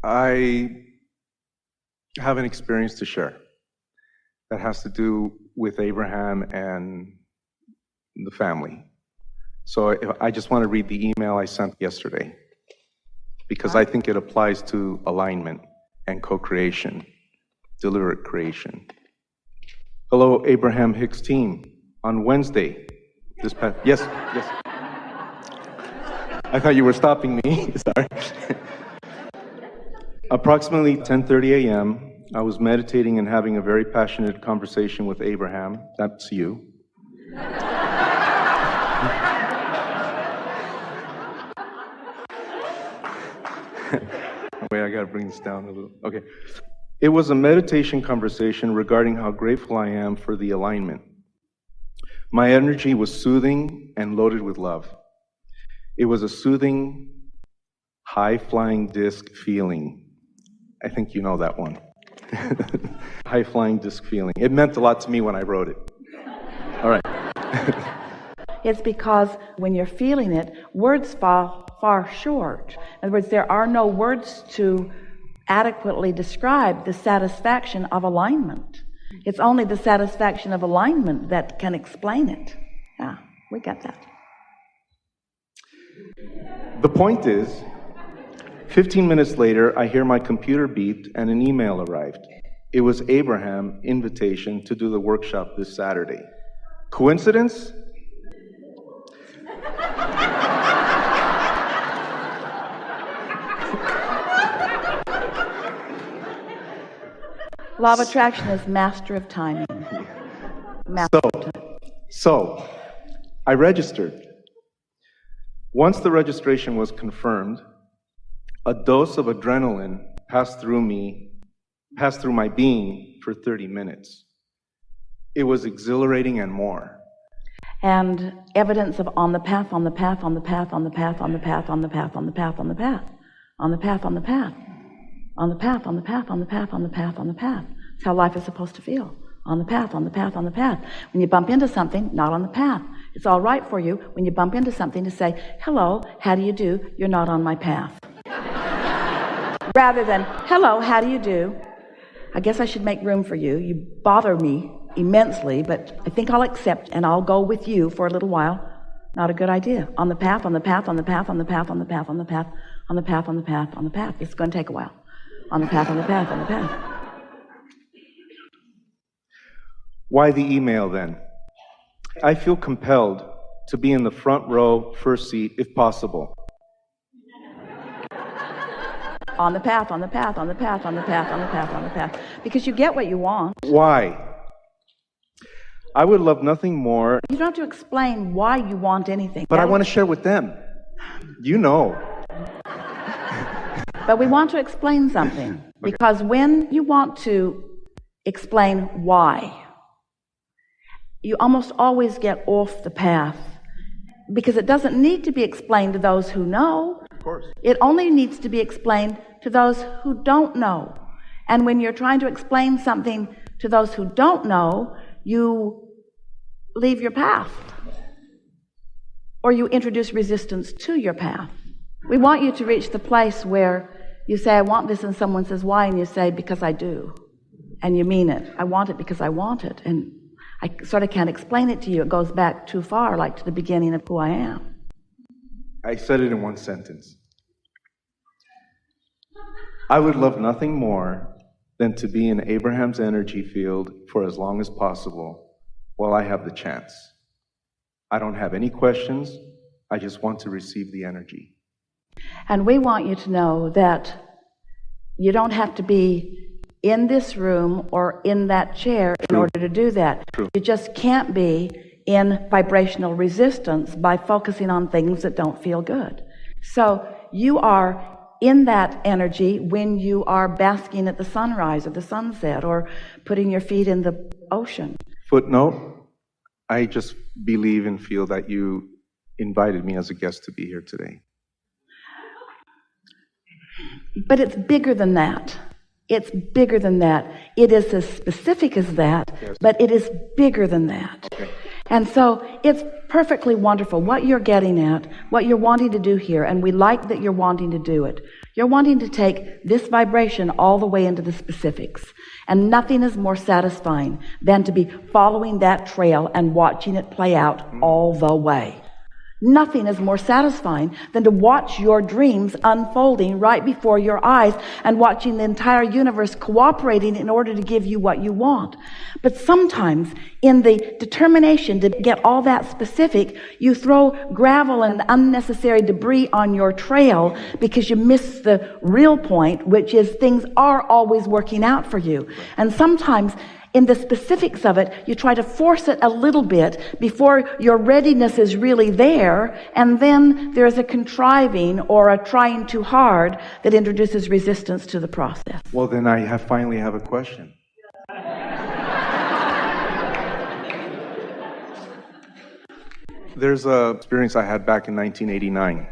I have an experience to share that has to do with Abraham and the family. So I just want to read the email I sent yesterday because I think it applies to alignment and co-creation, deliberate creation. Hello, Abraham Hicks team. On Wednesday, yes. I thought you were stopping me. Sorry. Approximately 10:30 a.m., I was meditating and having a very passionate conversation with Abraham. That's you. Wait, I gotta bring this down a little. Okay. It was a meditation conversation regarding how grateful I am for the alignment. My energy was soothing and loaded with love. It was a soothing, high-flying disc feeling. I think you know that one. High-flying disc feeling. It meant a lot to me when I wrote it. All right. It's because when you're feeling it, words fall far short. In other words, there are no words to adequately describe the satisfaction of alignment. It's only the satisfaction of alignment that can explain it. Yeah, we got that. The point is, 15 minutes later, I hear my computer beeped and an email arrived. It was Abraham's invitation to do the workshop this Saturday. Coincidence? Law of attraction is master of timing. So, I registered. Once the registration was confirmed, a dose of adrenaline passed through my being for 30 minutes. It was exhilarating and more. And evidence of on the path, on the path, on the path, on the path, on the path, on the path, on the path, on the path, on the path, on the path, on the path, on the path, on the path, on the path, on the path. That's how life is supposed to feel. On the path, on the path, on the path. When you bump into something, not on the path. It's all right for you when you bump into something to say, hello, how do you do? You're not on my path. Rather than, hello, how do you do? I guess I should make room for you. You bother me immensely, but I think I'll accept and I'll go with you for a little while. Not a good idea. On the path, on the path, on the path, on the path, on the path, on the path, on the path, on the path, on the path. It's going to take a while. On the path, on the path, on the path. Why the email then? I feel compelled to be in the front row, first seat, if possible. On the path, on the path, on the path, on the path, on the path, on the path. Because you get what you want. Why? I would love nothing more. You don't have to explain why you want anything. But I want to share with them. You know. But we want to explain something. Because when you want to explain why, you almost always get off the path. Because it doesn't need to be explained to those who know. Of course. It only needs to be explained to those who don't know. And when you're trying to explain something to those who don't know, you leave your path. Or you introduce resistance to your path. We want you to reach the place where you say, I want this, and someone says, why? And you say, because I do. And you mean it. I want it because I want it. And I sort of can't explain it to you. It goes back too far, like to the beginning of who I am. I said it in one sentence. I would love nothing more than to be in Abraham's energy field for as long as possible while I have the chance. I don't have any questions. I just want to receive the energy. And we want you to know that you don't have to be in this room or in that chair in order to do that. True. You just can't be in vibrational resistance by focusing on things that don't feel good. So you are in that energy when you are basking at the sunrise or the sunset or putting your feet in the ocean. Footnote, I just believe and feel that you invited me as a guest to be here today. But it's bigger than that. It's bigger than that. It is as specific as that, yes. But it is bigger than that. Okay. And so it's perfectly wonderful what you're getting at, what you're wanting to do here, and we like that you're wanting to do it. You're wanting to take this vibration all the way into the specifics. And nothing is more satisfying than to be following that trail and watching it play out all the way. Nothing is more satisfying than to watch your dreams unfolding right before your eyes and watching the entire universe cooperating in order to give you what you want. But sometimes in the determination to get all that specific, you throw gravel and unnecessary debris on your trail because you miss the real point, which is things are always working out for you. And sometimes in the specifics of it, you try to force it a little bit before your readiness is really there, and then there's a contriving or a trying too hard that introduces resistance to the process. Well, then I finally have a question. There's an experience I had back in 1989.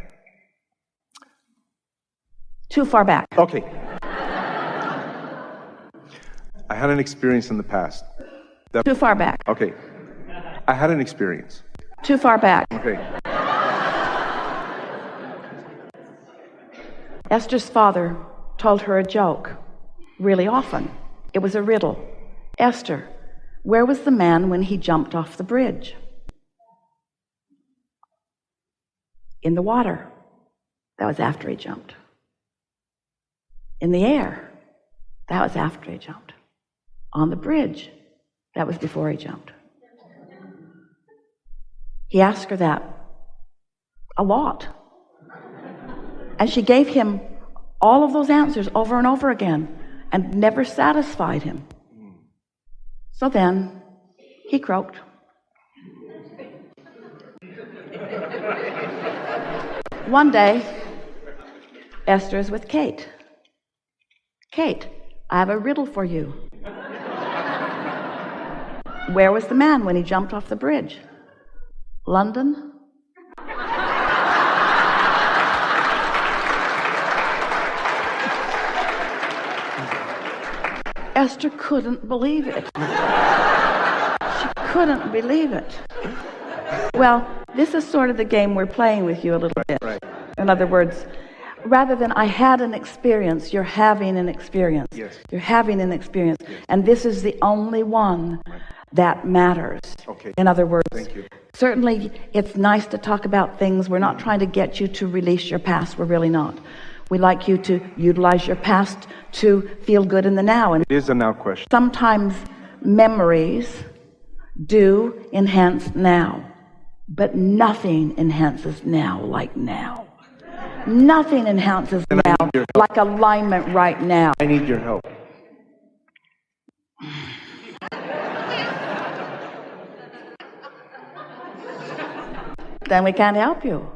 Too far back. Okay. I had an experience in the past. Too far back. Okay. I had an experience. Too far back. Okay. Esther's father told her a joke really often. It was a riddle. Esther, where was the man when he jumped off the bridge? In the water. That was after he jumped. In the air. That was after he jumped. On the bridge. That was before he jumped. He asked her that a lot. And she gave him all of those answers over and over again and never satisfied him. So then he croaked. One day, Esther is with Kate. Kate, I have a riddle for you. Where was the man when he jumped off the bridge? London? Esther couldn't believe it. She couldn't believe it. Well, this is sort of the game we're playing with you a little bit. Right. In other words, rather than I had an experience, you're having an experience. Yes. You're having an experience. Yes. And this is the only one that matters. Okay. In other words, thank you. Certainly it's nice to talk about things. We're not trying to get you to release your past. We're really not. We like you to utilize your past to feel good in the now. And it is a now question. Sometimes memories do enhance now, but nothing enhances now like now. Nothing enhances now like alignment right now. I need your help. Then we can't help you.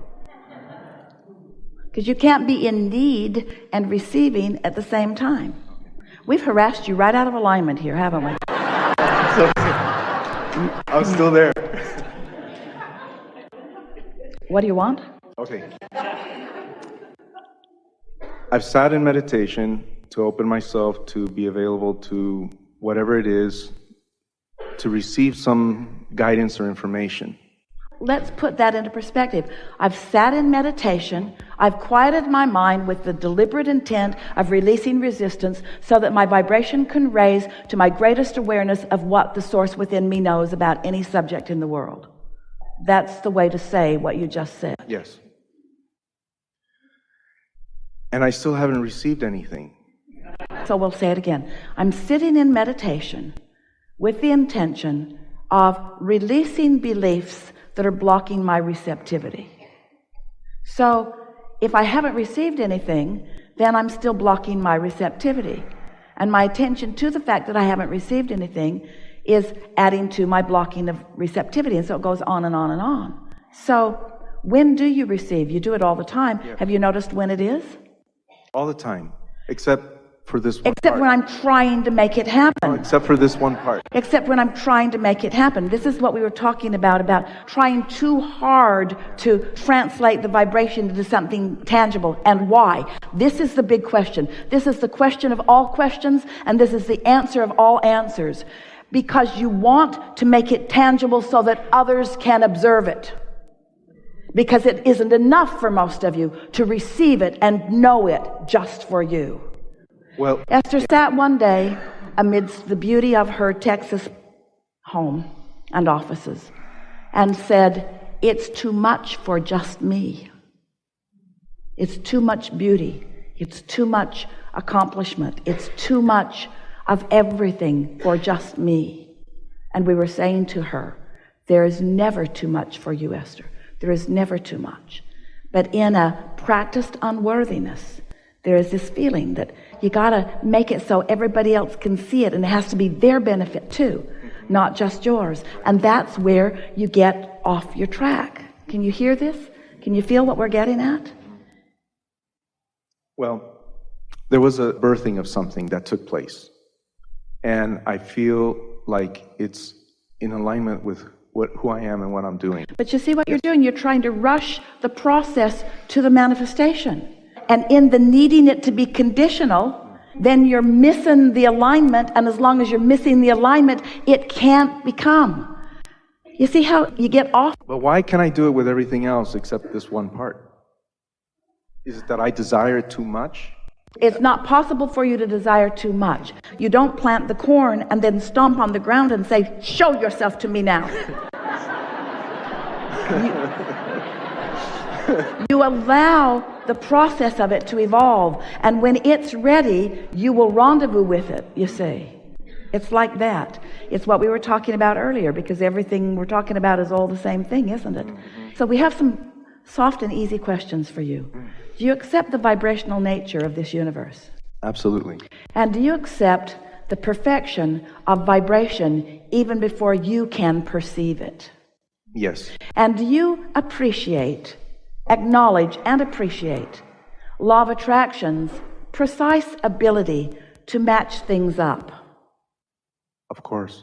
Because you can't be in need and receiving at the same time. We've harassed you right out of alignment here, haven't we? I'm still there. What do you want? Okay. I've sat in meditation to open myself to be available to whatever it is, to receive some guidance or information. Let's put that into perspective. I've sat in meditation. I've quieted my mind with the deliberate intent of releasing resistance so that my vibration can raise to my greatest awareness of what the source within me knows about any subject in the world. That's the way to say what you just said. Yes. And I still haven't received anything. So we'll say it again. I'm sitting in meditation with the intention of releasing beliefs that are blocking my receptivity. So if I haven't received anything, then I'm still blocking my receptivity. And my attention to the fact that I haven't received anything is adding to my blocking of receptivity. And so it goes on and on and on. So when do you receive? You do it all the time. Yeah. Have you noticed when it is? All the time, except for this one Except part. when I'm trying to make it happen. No, except for this one part. Except when I'm trying to make it happen. This is what we were talking about trying too hard to translate the vibration into something tangible. And why? This is the big question. This is the question of all questions, and this is the answer of all answers. because you want to make it tangible so that others can observe it. Because it isn't enough for most of you to receive it and know it just for you. Well, Esther sat one day amidst the beauty of her Texas home and offices and said, it's too much for just me. It's too much beauty. It's too much accomplishment. It's too much of everything for just me. And we were saying to her, there is never too much for you, Esther. There is never too much. But in a practiced unworthiness, there is this feeling that you got to make it so everybody else can see it, and it has to be their benefit too, not just yours. And that's where you get off your track. Can you hear this? Can you feel what we're getting at? Well, there was a birthing of something that took place. And I feel like it's in alignment with who I am and what I'm doing. But you see what you're doing? You're trying to rush the process to the manifestation. And in the needing it to be conditional, then you're missing the alignment. And as long as you're missing the alignment, it can't become. You see how you get off? But why can I do it with everything else except this one part? Is it that I desire it too much? It's not possible for you to desire too much. You don't plant the corn and then stomp on the ground and say, show yourself to me now. You allow the process of it to evolve, and when it's ready, you will rendezvous with it, you see. It's like that. It's what we were talking about earlier, because everything we're talking about is all the same thing, isn't it? So we have some soft and easy questions for you. Do you accept the vibrational nature of this universe? Absolutely. And do you accept the perfection of vibration even before you can perceive it? Yes. And do you appreciate, acknowledge and appreciate law of attraction's precise ability to match things up? Of course.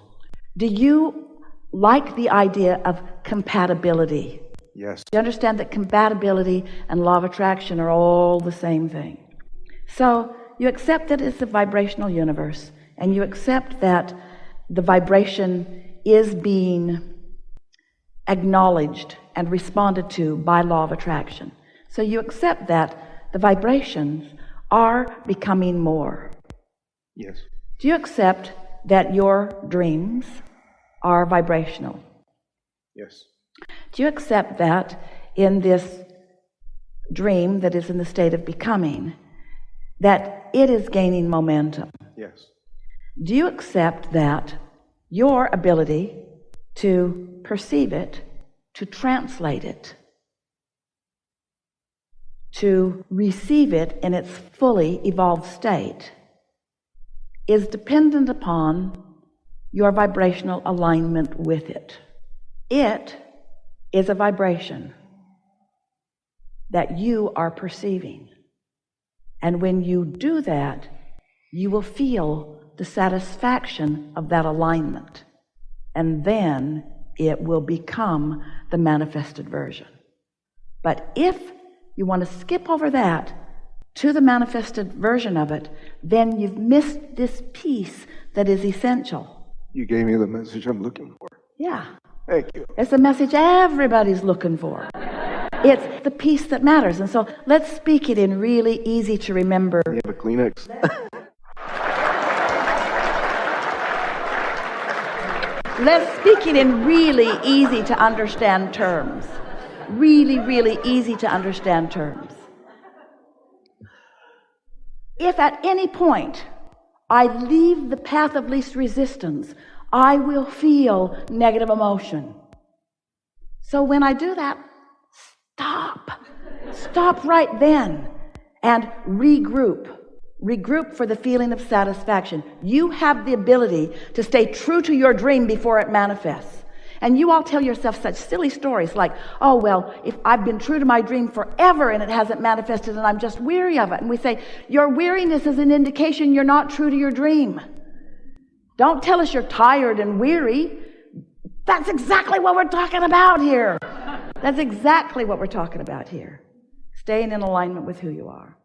Do you like the idea of compatibility? Yes. You understand that compatibility and law of attraction are all the same thing. So you accept that it's a vibrational universe, and you accept that the vibration is being acknowledged and responded to by law of attraction. So you accept that the vibrations are becoming more. Yes. Do you accept that your dreams are vibrational? Yes. Do you accept that in this dream that is in the state of becoming, that it is gaining momentum? Yes. Do you accept that your ability to perceive it, to translate it, to receive it in its fully evolved state is dependent upon your vibrational alignment with it? It is a vibration that you are perceiving. And when you do that, you will feel the satisfaction of that alignment. And then it will become the manifested version. But if you want to skip over that to the manifested version of it, then you've missed this piece that is essential. You gave me the message I'm looking for. Yeah. Thank you. It's the message everybody's looking for. It's the piece that matters. And so let's speak it in really easy to remember. You have a Kleenex? Let's speak it in really easy to understand terms. Really, really easy to understand terms. If at any point I leave the path of least resistance, I will feel negative emotion. So when I do that, stop right then and regroup. Regroup for the feeling of satisfaction. You have the ability to stay true to your dream before it manifests. And you all tell yourself such silly stories like, oh, well, if I've been true to my dream forever and it hasn't manifested and I'm just weary of it. And we say, your weariness is an indication you're not true to your dream. Don't tell us you're tired and weary. That's exactly what we're talking about here. That's exactly what we're talking about here. Staying in alignment with who you are.